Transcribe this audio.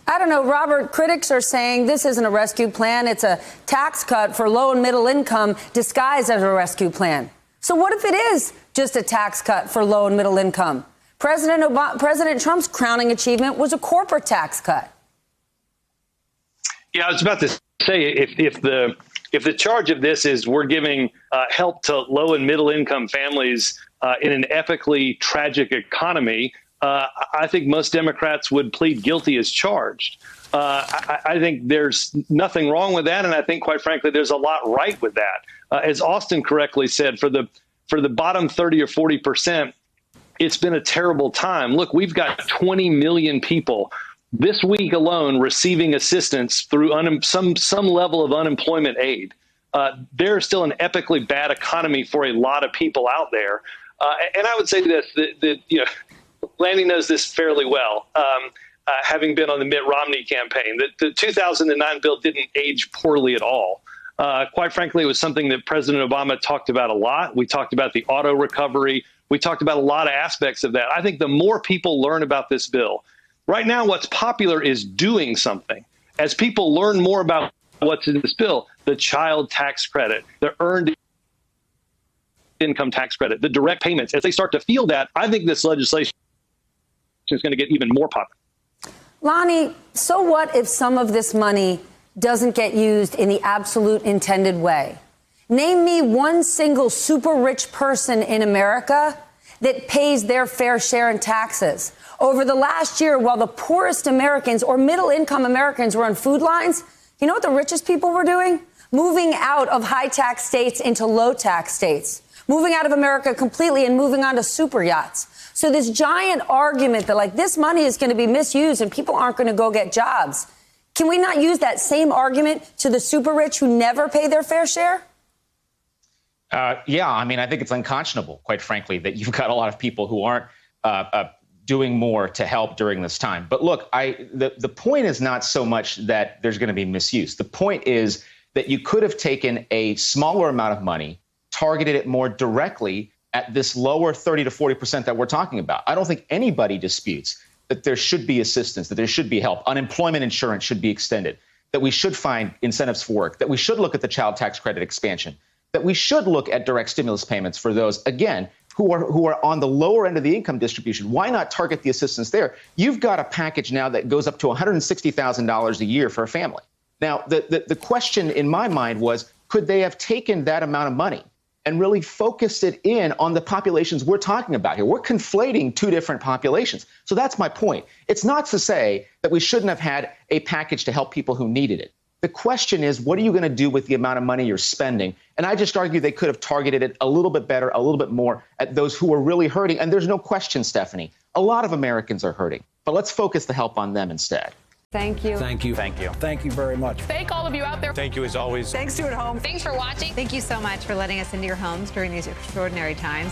I don't know, Robert, critics are saying this isn't a rescue plan. It's a tax cut for low and middle income disguised as a rescue plan. So what if it is just a tax cut for low and middle income? President Trump's crowning achievement was a corporate tax cut. Yeah, I was about to say, if the charge of this is we're giving help to low and middle income families in an epically tragic economy, I think most Democrats would plead guilty as charged. I think there's nothing wrong with that. And I think, quite frankly, there's a lot right with that. As Austin correctly said, for the bottom 30 or 40%, it's been a terrible time. Look, we've got 20 million people this week alone receiving assistance through some level of unemployment aid. There's still an epically bad economy for a lot of people out there. And I would say this, that Lanny knows this fairly well, having been on the Mitt Romney campaign, that the 2009 bill didn't age poorly at all. Quite frankly, it was something that President Obama talked about a lot. We talked about the auto recovery. We talked about a lot of aspects of that. I think the more people learn about this bill, right now what's popular is doing something. As people learn more about what's in this bill, the child tax credit, the earned income tax credit, the direct payments, as they start to feel that, I think this legislation is going to get even more popular. Lonnie, so what if some of this money doesn't get used in the absolute intended way? Name me one single super rich person in America that pays their fair share in taxes. Over the last year, while the poorest Americans or middle income Americans were on food lines, you know what the richest people were doing? Moving out of high tax states into low tax states, moving out of America completely and moving on to super yachts. So this giant argument that like this money is going to be misused and people aren't going to go get jobs. Can we not use that same argument to the super rich who never pay their fair share? Yeah, I mean, I think it's unconscionable, quite frankly, that you've got a lot of people who aren't doing more to help during this time. But look, the point is not so much that there's going to be misuse. The point is that you could have taken a smaller amount of money, targeted it more directly at this lower 30 to 40% that we're talking about. I don't think anybody disputes that there should be assistance, that there should be help. Unemployment insurance should be extended, that we should find incentives for work, that we should look at the child tax credit expansion, that we should look at direct stimulus payments for those, again, who are on the lower end of the income distribution. Why not target the assistance there? You've got a package now that goes up to $160,000 a year for a family. Now, the question in my mind was, could they have taken that amount of money and really focused it in on the populations we're talking about here? We're conflating two different populations. So that's my point. It's not to say that we shouldn't have had a package to help people who needed it. The question is, what are you going to do with the amount of money you're spending? And I just argue they could have targeted it a little bit better, a little bit more at those who are really hurting. And there's no question, Stephanie, a lot of Americans are hurting. But let's focus the help on them instead. Thank you. Thank you. Thank you. Thank you very much. Thank all of you out there. Thank you as always. Thanks to at home. Thanks for watching. Thank you so much for letting us into your homes during these extraordinary times.